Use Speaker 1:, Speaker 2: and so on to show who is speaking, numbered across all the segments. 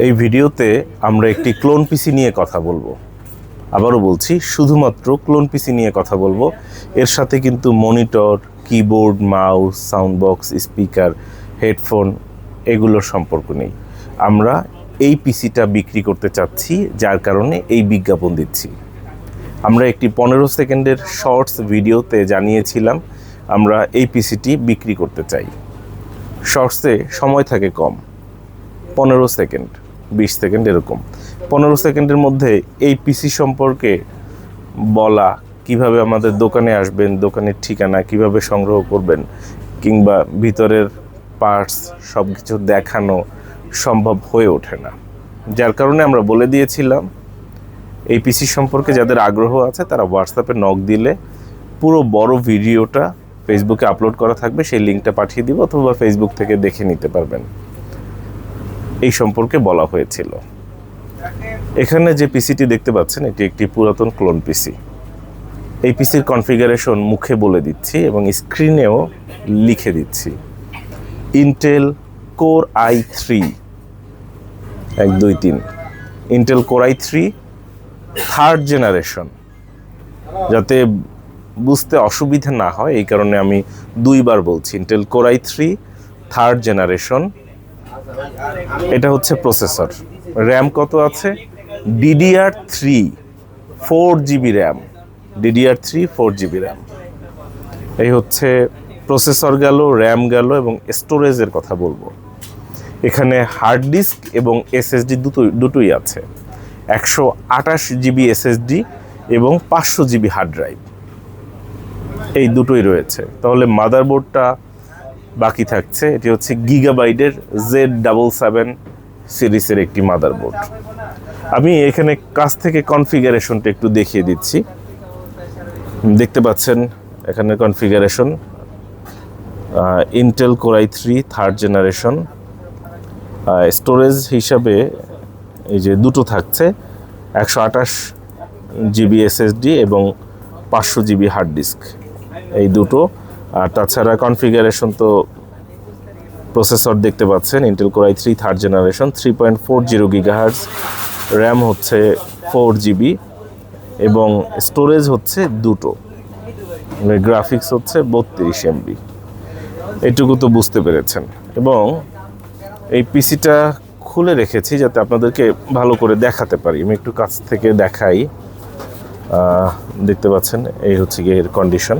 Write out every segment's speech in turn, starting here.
Speaker 1: এই ভিডিওতে আমরা একটি ক্লোন পিসি নিয়ে কথা বলবো। আবারও বলছি, শুধুমাত্র ক্লোন পিসি নিয়ে কথা বলবো। এর সাথে কিন্তু monitor, keyboard, mouse, sound box, speaker, headphone এগুলোর সম্পর্ক নেই। আমরা এই পিসিটা বিক্রি করতে চাচ্ছি, যার কারণে এই বিজ্ঞাপন দিচ্ছি। আমরা একটি 15 সেকেন্ডের শর্টস ভিডিওতে জানিয়েছিলাম আমরা এই পিসিটি বিক্রি করতে চাই। শর্টসে সময় থাকে কম, 15 সেকেন্ড, 20 সেকেন্ড এরকম। 15 সেকেন্ডের মধ্যে এই পিসি সম্পর্কে বলা, কিভাবে আমাদের দোকানে আসবেন, দোকানের ঠিকানা কিভাবে সংগ্রহ করবেন, কিংবা ভিতরের পার্টস সব কিছু দেখানো সম্ভব হয়ে ওঠে না। যার কারণে আমরা বলে দিয়েছিলাম এই পিসি সম্পর্কে যাদের আগ্রহ আছে তারা হোয়াটসঅ্যাপে নক দিলে পুরো বড় ভিডিওটা ফেসবুকে আপলোড করা থাকবে, সেই লিঙ্কটা পাঠিয়ে দিব, অথবা ফেসবুক থেকে দেখে নিতে পারবেন। এই সম্পর্কে বলা হয়েছিল। এখানে যে পিসিটি দেখতে পাচ্ছেন এটি একটি পুরাতন ক্লোন পিসি। এই পিসির কনফিগারেশন মুখে বলে দিচ্ছি এবং স্ক্রিনেও লিখে দিচ্ছি। Intel core i3 1 2 3 Intel core i3 third generation. যাতে বুঝতে অসুবিধা না হয় এই কারণে আমি দুইবার বলছি, Intel core i3 third generation. এটা হচ্ছে প্রসেসর। র্যাম কত আছে? DDR3 4GB RAM, DDR3 4GB RAM. এই হচ্ছে প্রসেসর গেল, র্যাম গেল, এবং স্টোরেজের কথা বলবো। এখানে হার্ড ডিস্ক এবং SSD দুটোই আছে। 128GB SSD এবং 500GB হার্ড ড্রাইভ, এই দুটোই রয়েছে। তাহলে মাদারবোর্ডটা বাকি থাকছে। এটি হচ্ছে গিগাবাইটের Z77 সিরিজের একটি মাদারবোর্ড। আমি এখানে কাছ থেকে কনফিগারেশনটা একটু দেখিয়ে দিচ্ছি। দেখতে পাচ্ছেন এখানে configuration Intel core i3 third generation. Storage হিসাবে এই যে দুটো থাকছে, 128GB SSD এবং 500GB হার্ড ডিস্ক, এই দুটো। আর তাছাড়া কনফিগারেশন তো প্রসেসর দেখতে পাচ্ছেন, Intel core i3 third generation, 3.40 GHz, RAM হচ্ছে 4GB এবং স্টোরেজ হচ্ছে দুটো, গ্রাফিক্স হচ্ছে 32 MB। এটুকু তো বুঝতে পেরেছেন। এবং এই পিসিটা খুলে রেখেছি যাতে আপনাদেরকে ভালো করে দেখাতে পারি। আমি একটু কাছ থেকে দেখাই। দেখতে পাচ্ছেন এই হচ্ছে গিয়ে এর কন্ডিশন।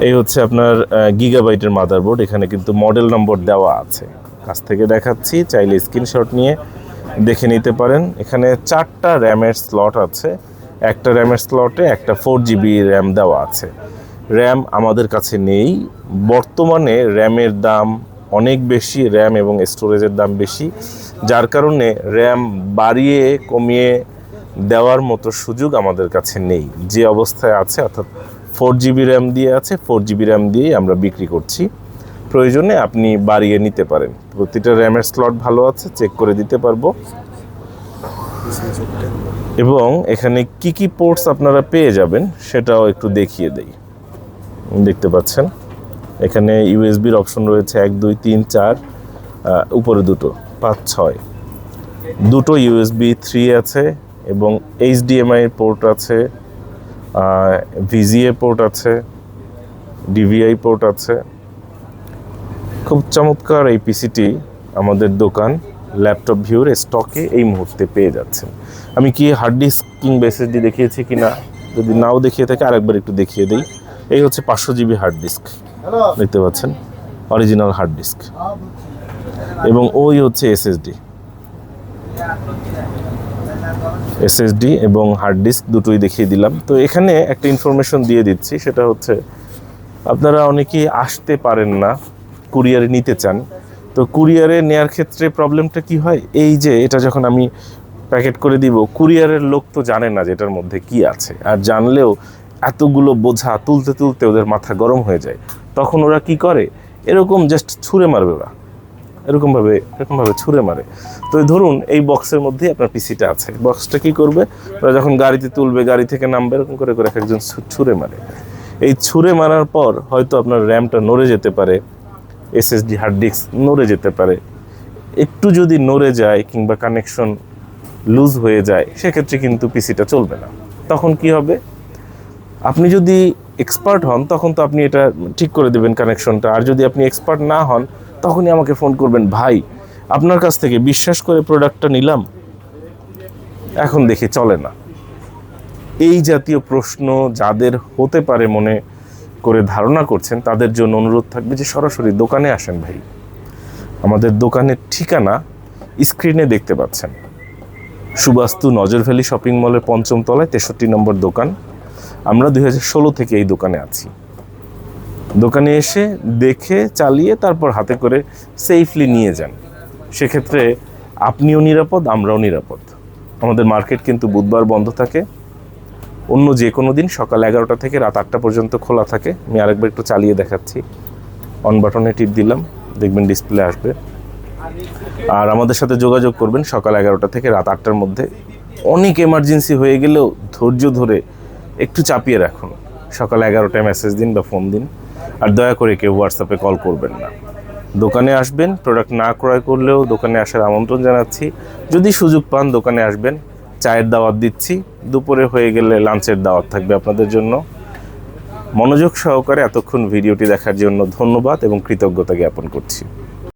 Speaker 1: এই হচ্ছে আপনার গিগাবাইটের মাদারবোর্ড। এখানে কিন্তু মডেল নম্বর দেওয়া আছে। কাছ থেকে দেখাচ্ছি, চাইলে স্ক্রিনশট নিয়ে দেখে নিতে পারেন। এখানে 4টা র্যামের স্লট আছে। একটা র্যামের স্লটে একটা 4GB র্যাম দেওয়া আছে। র্যাম আমাদের কাছে নেই বর্তমানে। র্যামের দাম অনেক বেশি, র্যাম এবং স্টোরেজের দাম বেশি, যার কারণে র্যাম বাড়িয়ে কমিয়ে দেওয়ার মতো সুযোগ আমাদের কাছে নেই। যে অবস্থায় আছে, অর্থাৎ 4GB র্যাম দিয়ে আছে, 4GB র্যাম দিয়েই আমরা বিক্রি করছি। প্রয়োজনে আপনি বাড়িয়ে নিতে পারেন। প্রতিটা র্যামের স্লট ভালো আছে, চেক করে দিতে পারবো। এবং এখানে কি কি পোর্টস আপনারা পেয়ে যাবেন সেটাও একটু দেখিয়ে দেই। দেখতে পাচ্ছেন এখানে ইউএসবির অপশন রয়েছে 1 2 3 4, উপরে দুটো 5 6, দুটো USB 3 আছে এবং HDMI পোর্ট আছে, VGA পোর্ট আছে, DVI পোর্ট আছে। খুব চমৎকার এই পিসিটি আমাদের দোকান ল্যাপটপ ভিউর স্টকে এই মুহূর্তে পেয়ে যাচ্ছেন। আমি কি হার্ড ডিস্ক কিংবা SSD দেখিয়েছি কিনা, যদি নাও দেখিয়ে থাকে আরেকবার একটু দেখিয়ে দিই। এই হচ্ছে 500GB হার্ড ডিস্ক, দেখতে পাচ্ছেন অরিজিনাল হার্ড ডিস্ক, এবং ওই হচ্ছে SSD এবং হার্ড ডিস্ক দুটোই দেখিয়ে দিলাম। তো এখানে একটা ইনফরমেশন দিয়ে দিচ্ছি, সেটা হচ্ছে আপনারা অনেকেই আসতে পারেন না, কুরিয়ারে নিতে চান। তো কুরিয়ারে নেওয়ার ক্ষেত্রে প্রবলেমটা কি হয়, এই যে এটা যখন আমি প্যাকেট করে দিব, কুরিয়ারের লোক তো জানে না যে এটার মধ্যে কি আছে, আর জানলেও এতগুলো বোঝা তুলতে তুলতে ওদের মাথা গরম হয়ে যায়। তখন ওরা কি করে, এরকম জাস্ট ছুঁড়ে মারবে, ওরা এরকমভাবে ছুঁড়ে মারে। তো ধরুন এই বক্সের মধ্যে আপনার পিসিটা আছে, বক্সটা কি করবে, ওরা যখন গাড়িতে তুলবে, গাড়ি থেকে নামবে, এরকম করে করে একজন ছুঁড়ে মারে। এই ছুঁড়ে মারার পর হয়তো আপনার র্যামটা নড়ে যেতে পারে, SSD হার্ড ডিস্ক নড়ে যেতে পারে। একটু যদি নড়ে যায় কিংবা কানেকশন লুজ হয়ে যায়, সেক্ষেত্রে কিন্তু পিসিটা চলবে না। তখন কি হবে, আপনি যদি এক্সপার্ট হন তখন তো আপনি এটা ঠিক করে দেবেন কানেকশনটা, আর যদি আপনি এক্সপার্ট না হন তখনই আমাকে ফোন করবেন, ভাই আপনার কাছ থেকে বিশ্বাস করে প্রোডাক্টটা নিলাম, এখন দেখি চলে না। এই জাতীয় প্রশ্ন যাদের হতে পারে মনে করে ধারণা করছেন, তাদের জন্য অনুরোধ থাকবে যে সরাসরি দোকানে আসেন ভাই। আমাদের দোকানের ঠিকানা স্ক্রিনে দেখতে পাচ্ছেন, সুবাস্তু নজর ভ্যালি শপিং মলের ৫ম তলায় ৬৩ নম্বর দোকান। আমরা ২০১৬ থেকে এই দোকানে আছি। দোকানে এসে দেখে চালিয়ে তারপর হাতে করে সেফলি নিয়ে যান, সেক্ষেত্রে আপনিও নিরাপদ, আমরাও নিরাপদ। আমাদের মার্কেট কিন্তু বুধবার বন্ধ থাকে, অন্য যে কোনো দিন সকাল ১১টা থেকে রাত ৮টা পর্যন্ত খোলা থাকে। আমি আরেকবার একটু চালিয়ে দেখাচ্ছি, অন বাটনে টিপ দিলাম, দেখবেন ডিসপ্লে আসবে। আর আমাদের সাথে যোগাযোগ করবেন সকাল ১১টা থেকে রাত ৮টার মধ্যে। অনেক এমার্জেন্সি হয়ে গেলেও ধৈর্য ধরে একটু চাপিয়ে রাখুন, সকাল ১১টায় মেসেজ দিন বা ফোন দিন। আর দয়া করে কেউ হোয়াটসঅ্যাপে কল করবেন না। দোকানে আসবেন, প্রোডাক্ট না ক্রয় করলেও দোকানে আসার আমন্ত্রণ জানাচ্ছি। যদি সুযোগ পান দোকানে আসবেন, চায়ের দাওয়াত দিচ্ছি, দুপুরে হয়ে গেলে লাঞ্চের দাওয়াত থাকবে আপনাদের জন্য। মনোযোগ সহকারে এতক্ষণ ভিডিওটি দেখার জন্য ধন্যবাদ এবং কৃতজ্ঞতা জ্ঞাপন করছি।